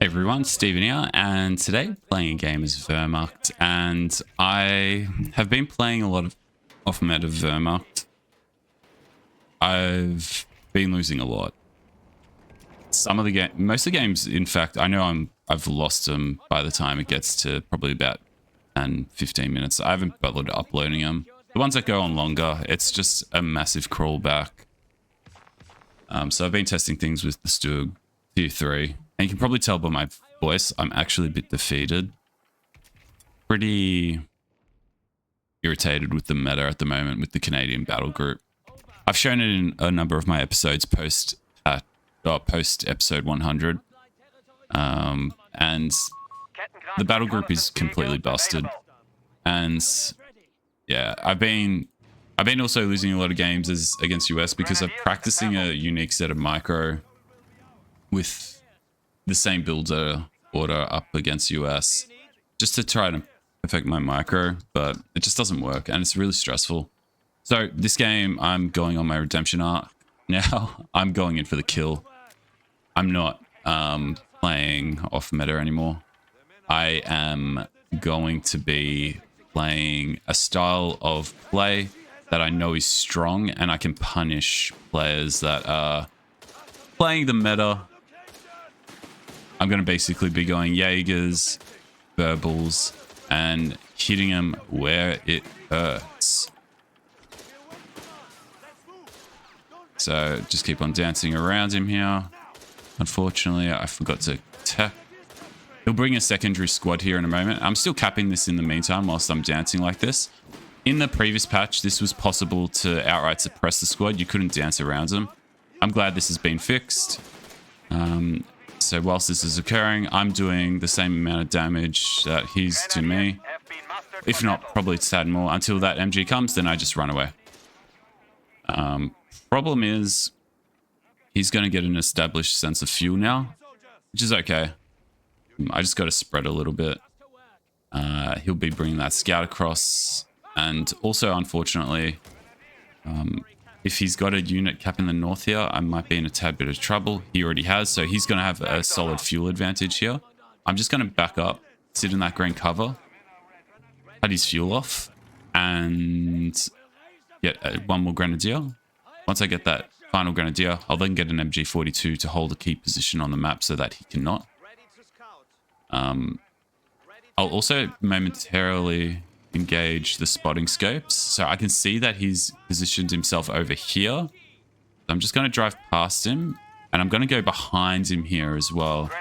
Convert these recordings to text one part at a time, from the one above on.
Hey everyone, Stephen here, and today playing a game as Wehrmacht, and I have been playing a lot of off-meta Wehrmacht. I've been losing a lot. Some of the most of the games, in fact, I know I've lost them by the time it gets to probably about 15 minutes. I haven't bothered uploading them. The ones that go on longer, it's just a massive crawl back. So I've been testing things with the Stug Tier 3. And you can probably tell by my voice, I'm actually a bit defeated. Pretty irritated with the meta at the moment with the Canadian battle group. I've shown it in a number of my episodes post episode 100. And the battle group is completely busted. And yeah, I've been also losing a lot of games against US because I'm practicing a unique set of micro with the same builder order up against US just to try to perfect my micro, but it just doesn't work and it's really stressful. So this game, I'm going on my redemption arc now. I'm going in for the kill. I'm not playing off meta anymore. I am going to be playing a style of play that I know is strong and I can punish players that are playing the meta. I'm going to basically be going Jaegers, Verbals, and hitting them where it hurts. So just keep on dancing around him here. Unfortunately, I forgot to tap. He'll bring a secondary squad here in a moment. I'm still capping this in the meantime whilst I'm dancing like this. In the previous patch, this was possible to outright suppress the squad. You couldn't dance around them. I'm glad this has been fixed. So whilst this is occurring, I'm doing the same amount of damage that he's to me. If not, probably a tad more. Until that MG comes, then I just run away. Problem is, he's going to get an established sense of fuel now, which is okay. I just got to spread a little bit. He'll be bringing that scout across. And also, unfortunately, if he's got a unit cap in the north here, I might be in a tad bit of trouble. He already has, so he's going to have a solid fuel advantage here. I'm just going to back up, sit in that green cover, cut his fuel off, and get one more grenadier. Once I get that final grenadier, I'll then get an MG42 to hold a key position on the map so that he cannot. I'll also momentarily engage the spotting scopes, so I can see that he's positioned himself over here. I'm just going to drive past him, and I'm going to go behind him here as well.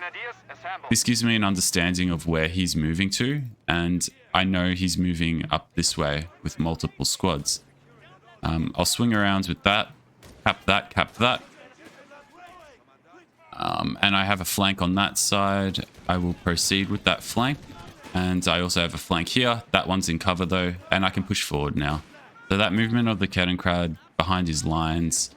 This gives me an understanding of where he's moving to, and I know he's moving up this way with multiple squads. I'll swing around with that, cap that. And I have a flank on that side. I will proceed with that flank. And I also have a flank here. That one's in cover though, and I can push forward now. So that movement of the Kettenkrad behind his lines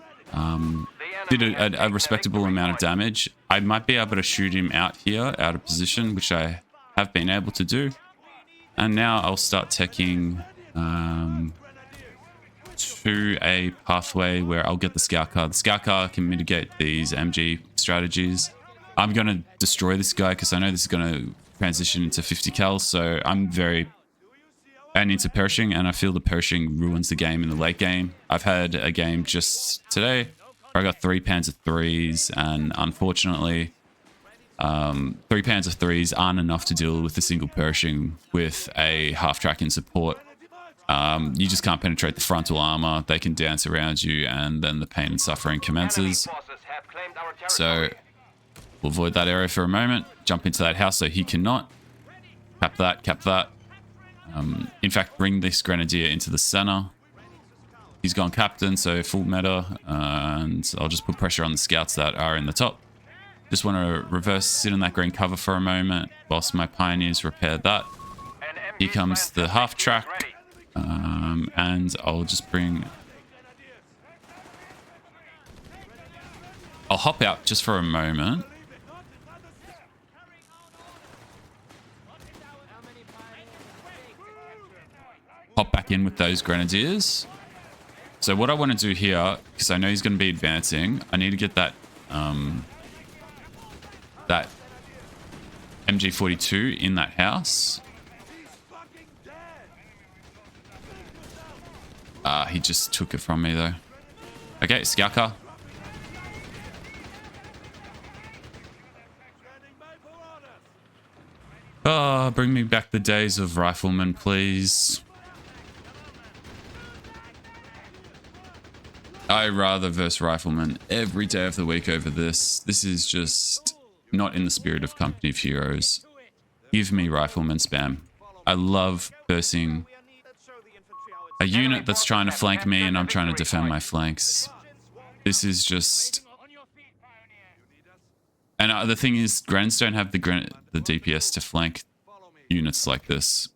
did a respectable amount of damage. I might be able to shoot him out here, out of position, which I have been able to do. And now I'll start teching to a pathway where I'll get the scout car. The scout car can mitigate these MG strategies. I'm going to destroy this guy because I know this is going to transition into 50 cal, so I'm into perishing, and I feel the perishing ruins the game in the late game. I've had a game just today where I got 3 Panzer IIIs, and unfortunately 3 Panzer IIIs aren't enough to deal with the single perishing with a half track in support. You just can't penetrate the frontal armor. They can dance around you, and then the pain and suffering commences. So we'll avoid that area for a moment, jump into that house so he cannot. Cap that. In fact, bring this grenadier into the center. He's gone captain, so full meta, and I'll just put pressure on the scouts that are in the top. Just want to reverse, sit in that green cover for a moment whilst my pioneers repair that. Here comes the half track, and I'll just I'll hop out just for a moment. Hop back in with those grenadiers. So what I want to do here, because I know he's going to be advancing, I need to get that MG42 in that house. He just took it from me though. Okay, scout car. Oh, bring me back the days of riflemen, please. I rather verse riflemen every day of the week over this. This is just not in the spirit of Company of Heroes. Give me rifleman spam. I love versing a unit that's trying to flank me and I'm trying to defend my flanks. This is just... And the thing is, Grens don't have the DPS to flank units like this.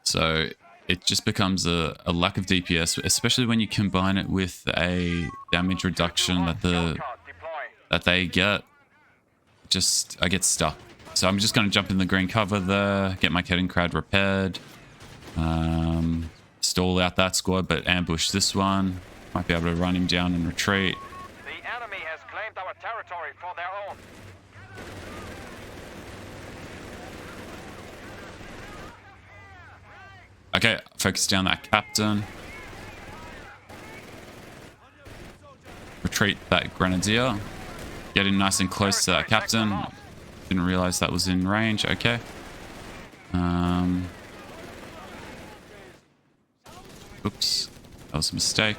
So it just becomes a lack of DPS, especially when you combine it with a damage reduction that they get. I get stuck. So I'm just going to jump in the green cover there, get my Kettenkrad repaired. Stall out that squad, but ambush this one. Might be able to run him down and retreat. The enemy has claimed our territory for their own. Okay, focus down that captain. Retreat that grenadier. Get in nice and close to that captain. Didn't realize that was in range. Okay. Oops. That was a mistake.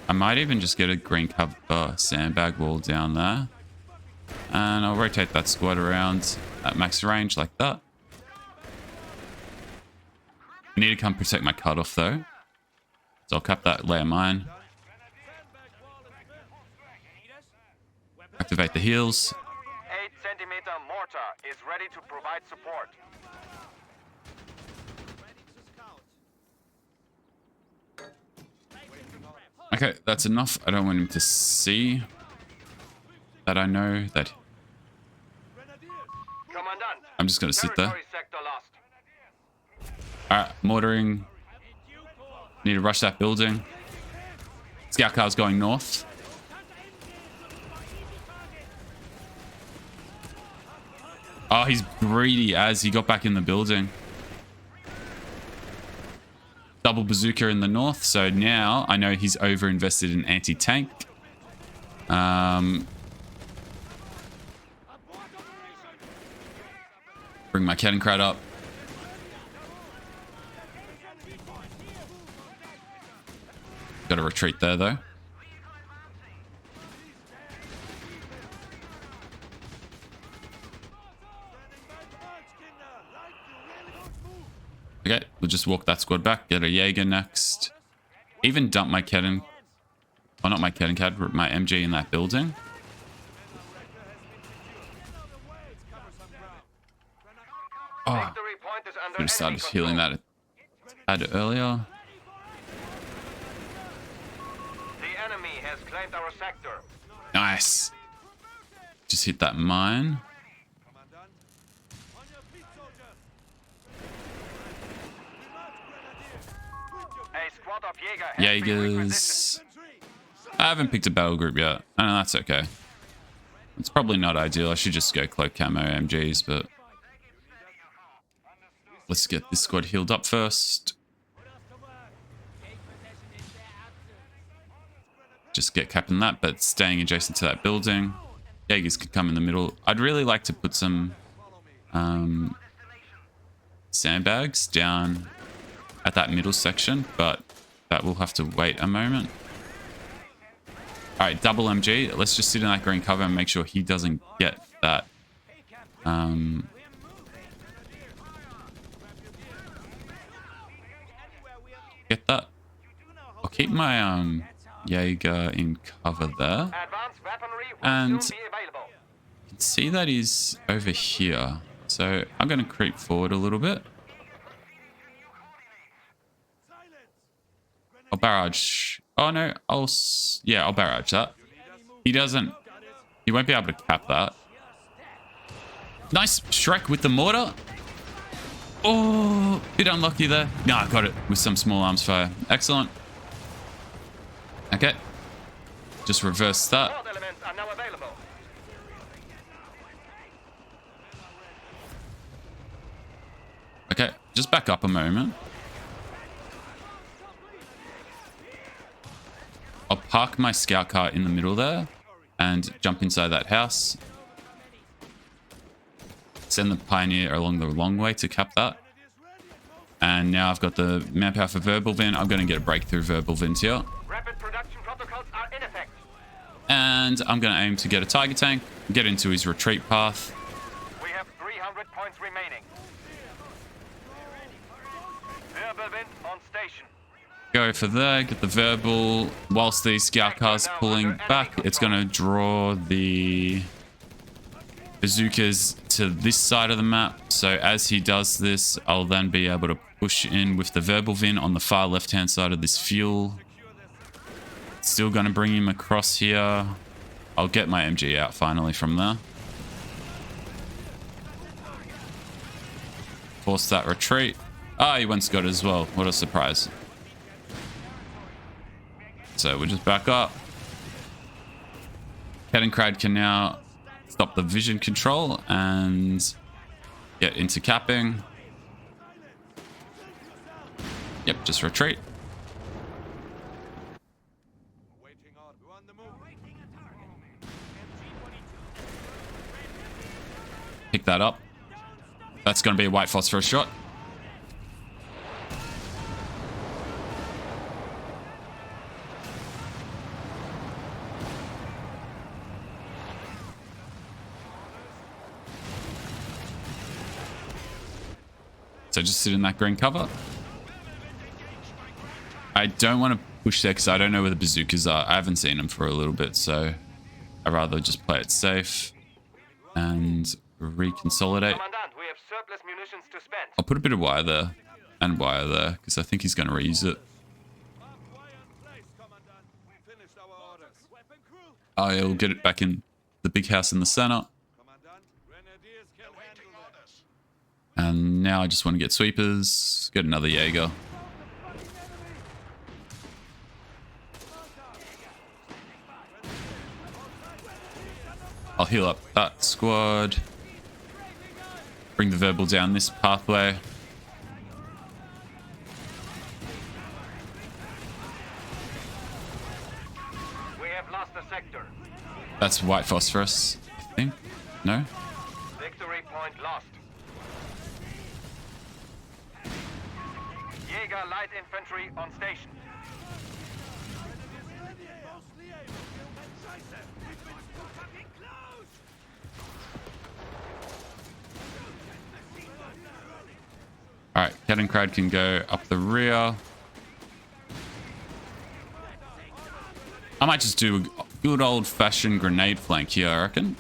I might even just get a green cover sandbag wall down there. And I'll rotate that squad around at max range like that. I need to come protect my cutoff though. So I'll cap that layer mine. Activate the heals. 8-centimeter mortar is ready to provide support. Okay, that's enough. I don't want him to see that I know that. I'm just going to sit there. Alright, mortaring. Need to rush that building. Scout car's going north. Oh, he's greedy as he got back in the building. Double bazooka in the north, so now I know he's over-invested in anti-tank. Bring my Kettenkrad up. Got to retreat there, though. Okay, we'll just walk that squad back. Get a Jaeger next. Even dump my Ketten... Oh, not my Kettenkrad, but my MG in that building. Oh, I should have started healing that a tad earlier. The enemy has claimed our sector. Nice. Just hit that mine. Jaegers. I haven't picked a battle group yet. I know that's okay. It's probably not ideal. I should just go cloak camo MGs, but let's get this squad healed up first. Just get capping that, but staying adjacent to that building. Jaegers could come in the middle. I'd really like to put some sandbags down at that middle section, but that will have to wait a moment. All right, double MG. Let's just sit in that green cover and make sure he doesn't get that. Get that. I'll keep my Jaeger in cover there. And you can see that he's over here. So I'm going to creep forward a little bit. I'll barrage. Oh no, I'll barrage that. He won't be able to cap that. Nice Shrek with the mortar. Oh, bit unlucky there. No, I got it with some small arms fire. Excellent. Okay. Just reverse that. Just back up a moment. I'll park my scout car in the middle there and jump inside that house. Send the Pioneer along the long way to cap that. And now I've got the manpower for verbal vent. I'm going to get a breakthrough verbal vent here. Rapid production protocols are in effect. And I'm going to aim to get a Tiger tank, get into his retreat path. We have 300 points remaining. Verbal vent on station. Go for there, get the verbal. Whilst the scout car's pulling back, it's going to draw the bazookas to this side of the map. So as he does this, I'll then be able to push in with the verbal vin on the far left-hand side of this fuel. Still going to bring him across here. I'll get my MG out finally from there. Force that retreat. Ah, he went Scott as well. What a surprise. So we'll just back up. Kettenkrad can now stop the vision control and get into capping. Yep, just retreat. Pick that up. That's going to be a white phosphorus shot. So just sit in that green cover. I don't want to push there because I don't know where the bazookas are. I haven't seen them for a little bit, so I'd rather just play it safe and reconsolidate. Commandant, we have surplus munitions to spend. I'll put a bit of wire there and wire there because I think he's going to reuse it. I'll get it back in the big house in the center. And now I just want to get sweepers, get another Jaeger. I'll heal up that squad. Bring the verbal down this pathway. We have lost the sector. That's white phosphorus, I think. No? Victory point lost. Jaeger light infantry on station. Alright, Kettenkrad can go up the rear. I might just do a good old-fashioned grenade flank here, I reckon.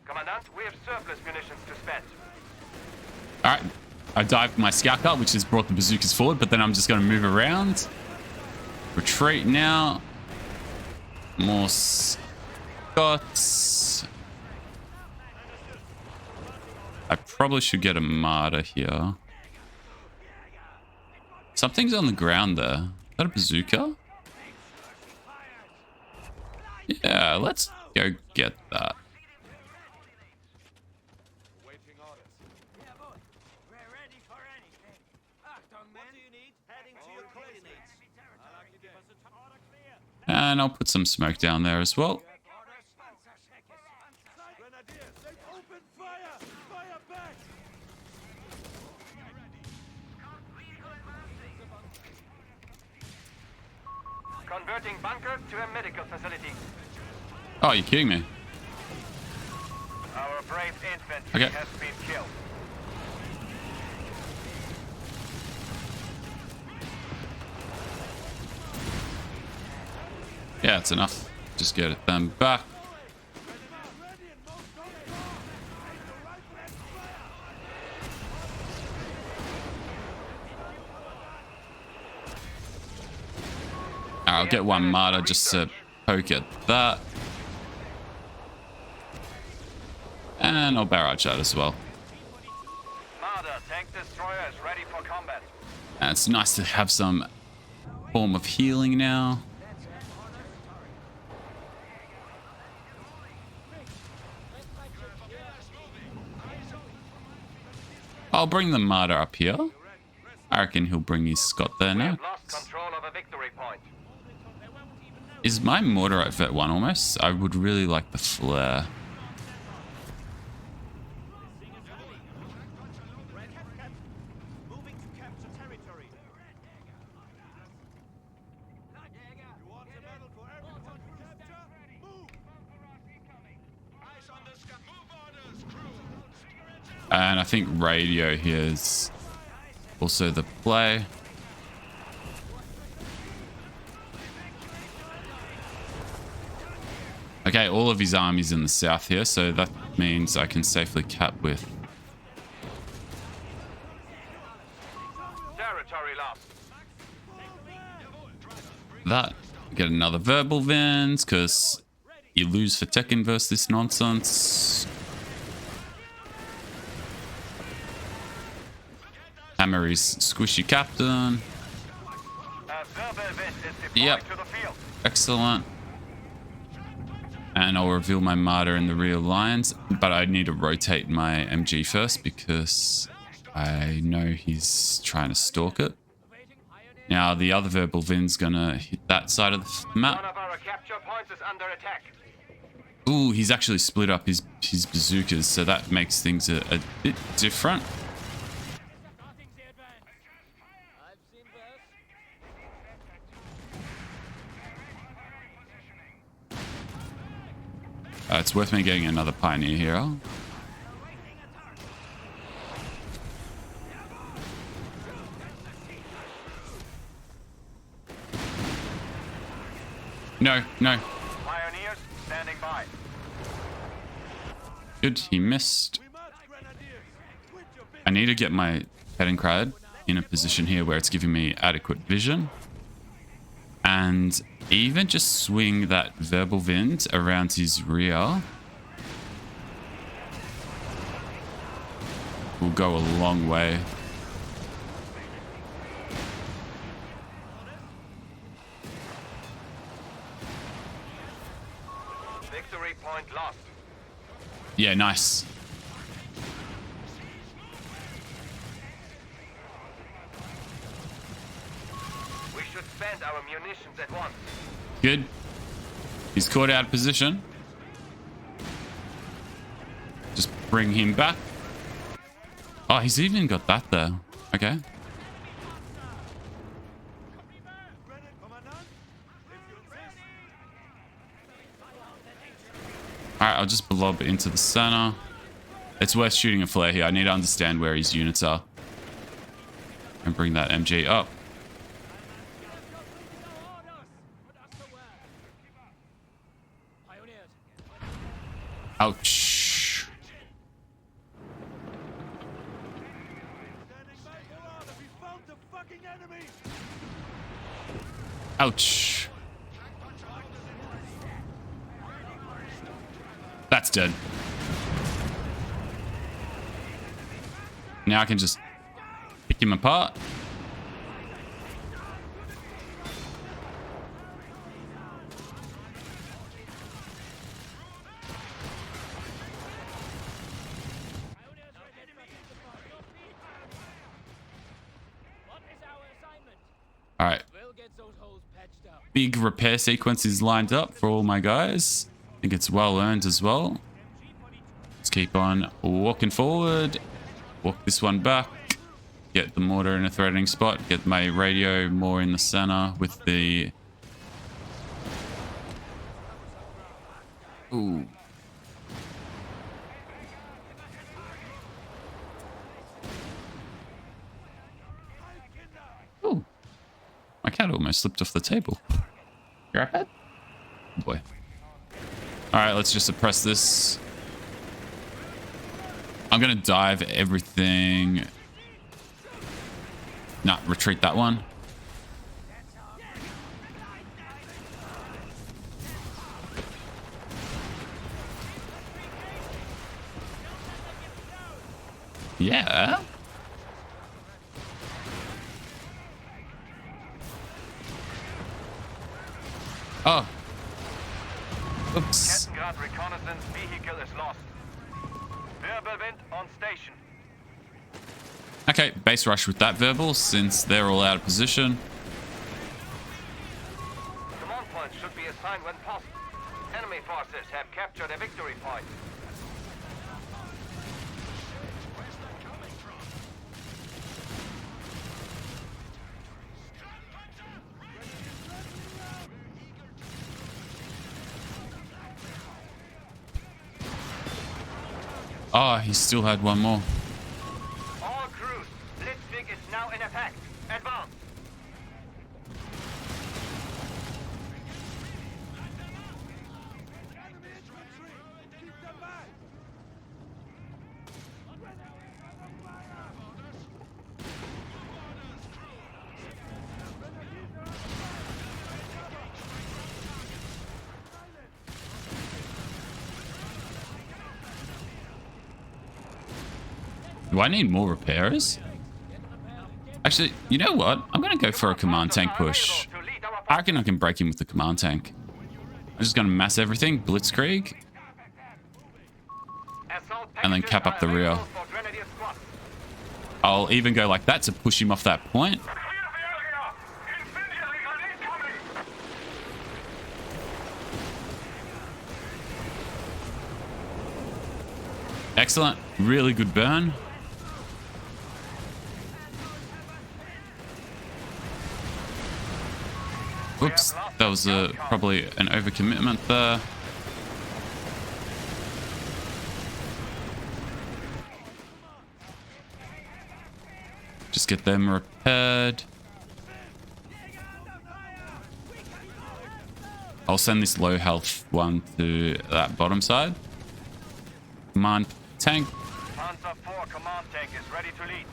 Commandant, we have surplus munitions to spend. Alright, I dived my scout car, which has brought the bazookas forward, but then I'm just going to move around. Retreat now. More Scots. I probably should get a martyr here. Something's on the ground there. Is that a bazooka? Yeah, let's go get that. And I'll put some smoke down there as well. Converting bunker to a medical facility. Oh, you're kidding me. Our brave infantry Okay. has been killed. Yeah, it's enough. Just get them back. I'll get one martyr just to poke at that. And I'll barrage that as well. Marder, tank destroyer is ready for combat. And it's nice to have some form of healing now. I'll bring the martyr up here. I reckon he'll bring his Scott there We now. have lost control of a victory point. Is my mortar at vet 1 almost? I would really like the flare. And I think radio here is also the play. Okay, all of his army's in the south here, so that means I can safely cap with. Territory lost. That. Get another verbal Vins, because you lose for tech inverse this nonsense. Hammer is squishy captain. Yep. To the field. Excellent. And I'll reveal my martyr in the rear lines, but I need to rotate my MG first because I know he's trying to stalk it. Now the other verbal Vin's gonna hit that side of the map. One of our capture points is under attack. Ooh, he's actually split up his bazookas, so that makes things a bit different. It's worth me getting another pioneer here. No, no. Pioneers standing by. Good, he missed. I need to get my Pettenkrad in a position here where it's giving me adequate vision. And even just swing that verbal Vind around his rear will go a long way. Victory point lost. Yeah, nice. We should spend our munitions at once. Good. He's caught out of position. Just bring him back. Oh, he's even got that there. Okay. Alright, I'll just blob into the center. It's worth shooting a flare here. I need to understand where his units are. And bring that MG up. Ouch. Ouch. That's dead. Now I can just pick him apart. All right. Big repair sequence is lined up for all my guys. I think it's well earned as well. Let's keep on walking forward. Walk this one back. Get the mortar in a threatening spot. Get my radio more in the center with the... Ooh. Ooh. My cat almost slipped off the table. You're ahead? Oh boy. Alright, let's just suppress this. I'm gonna dive everything. Nah, retreat that one. Yeah. Oh. Oops. Kettengrad reconnaissance vehicle is lost. Wirbelwind on station. Okay, base rush with that verbal since they're all out of position. Command points should be assigned when possible. Enemy forces have captured a victory point. Oh, he still had one more. All crews, Blitzkrieg is now in effect. Advance. Do I need more repairs? Actually, you know what? I'm going to go for a command tank push. I reckon I can break him with the command tank. I'm just going to mass everything, Blitzkrieg, and then cap up the rear. I'll even go like that to push him off that point. Excellent. Really good burn. Whoops, that was probably an overcommitment there. Just get them repaired. I'll send this low health one to that bottom side. Command tank. Panzer IV command tank is ready to lead.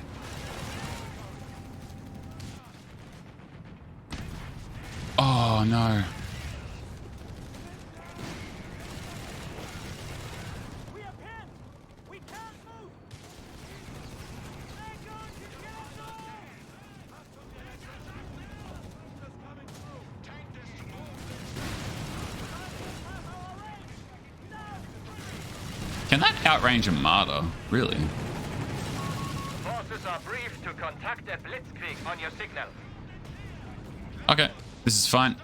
Oh no. Can that outrange a martyr? Really? Forces are briefed to contact a Blitzkrieg on your signal. Okay, this is fine.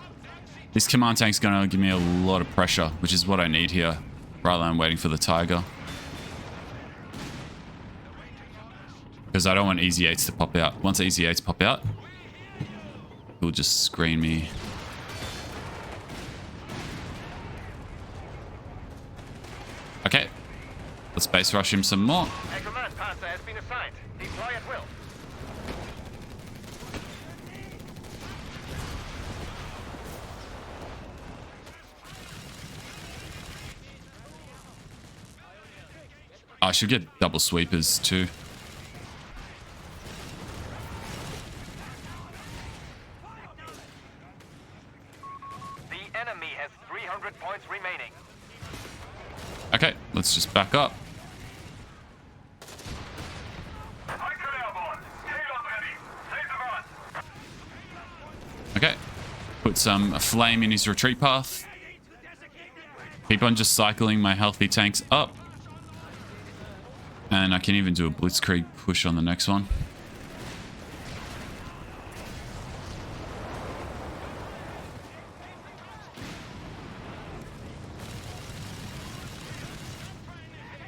This command tank's gonna give me a lot of pressure, which is what I need here, rather than waiting for the Tiger. Because I don't want easy 8s to pop out. Once easy 8s pop out, it'll just screen me. Okay, let's base rush him some more. A command panzer has been assigned. Deploy at will. I should get double sweepers too. The enemy has 300 points remaining. Okay, let's just back up. Okay, put some flame in his retreat path. Keep on just cycling my healthy tanks up. And I can even do a blitzkrieg push on the next one.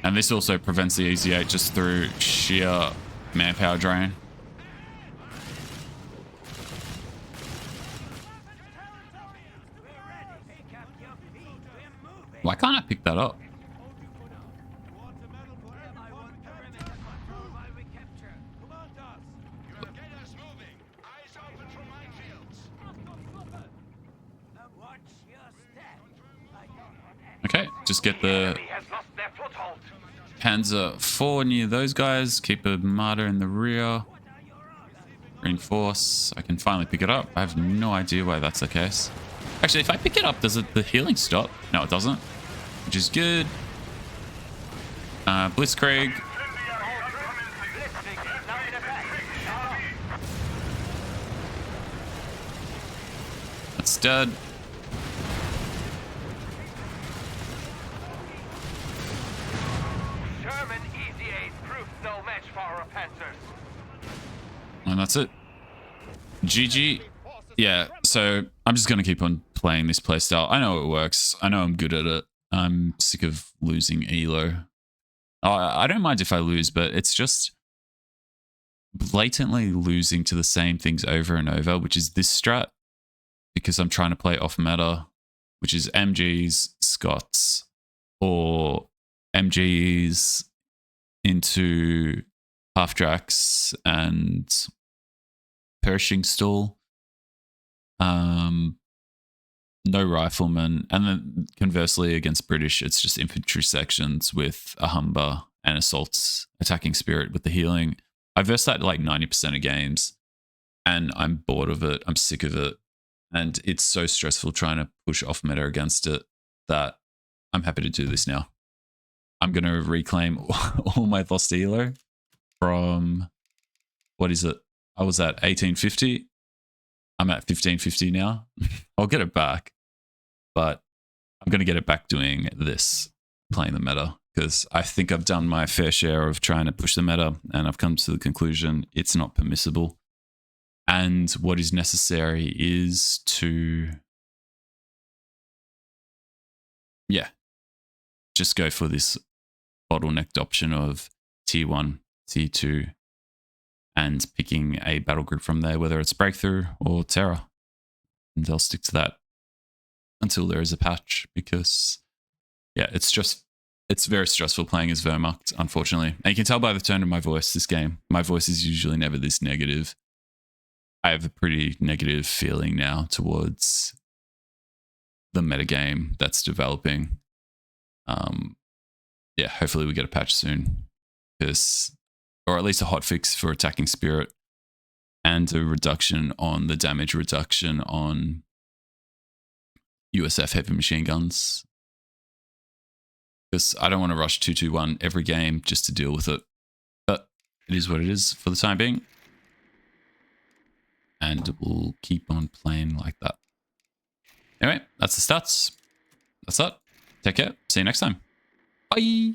And this also prevents the easy 8 just through sheer manpower drain. Why can't I pick that up? Okay, just get the Panzer IV near those guys. Keep a martyr in the rear. Reinforce. I can finally pick it up. I have no idea why that's the case. Actually, if I pick it up, does the healing stop? No, it doesn't. Which is good. Blitzkrieg. That's dead. German easy 8 proved no match for our panzers. And that's it. GG. Yeah, so I'm just going to keep on playing this playstyle. I know it works. I know I'm good at it. I'm sick of losing ELO. I don't mind if I lose, but it's just blatantly losing to the same things over and over, which is this strat, because I'm trying to play off meta, which is MGs, Scots, or MGs into half-tracks and Pershing stall. No riflemen, and then conversely against British, it's just infantry sections with a Humber and assaults attacking spirit with the healing. I versed that like 90% of games, and I'm bored of it. I'm sick of it, and it's so stressful trying to push off meta against it that I'm happy to do this now. I'm gonna reclaim all my lost elo from, what is it? I was at 1850. I'm at 1550 now. I'll get it back, but I'm going to get it back doing this, playing the meta, because I think I've done my fair share of trying to push the meta, and I've come to the conclusion it's not permissible. And what is necessary is to, yeah, just go for this bottlenecked option of tier 1, tier 2, and picking a battle group from there, whether it's Breakthrough or Terror. And I'll stick to that until there is a patch, because, yeah, it's very stressful playing as Wehrmacht, unfortunately. And you can tell by the tone of my voice this game. My voice is usually never this negative. I have a pretty negative feeling now towards the metagame that's developing. Yeah, hopefully we get a patch soon, because, or at least a hotfix for attacking spirit, and a reduction on the damage reduction on USF heavy machine guns. Because I don't want to rush 2-2-1 every game just to deal with it. But it is what it is for the time being. And we'll keep on playing like that. Anyway, that's the stats. That's it. Take care. See you next time. Bye.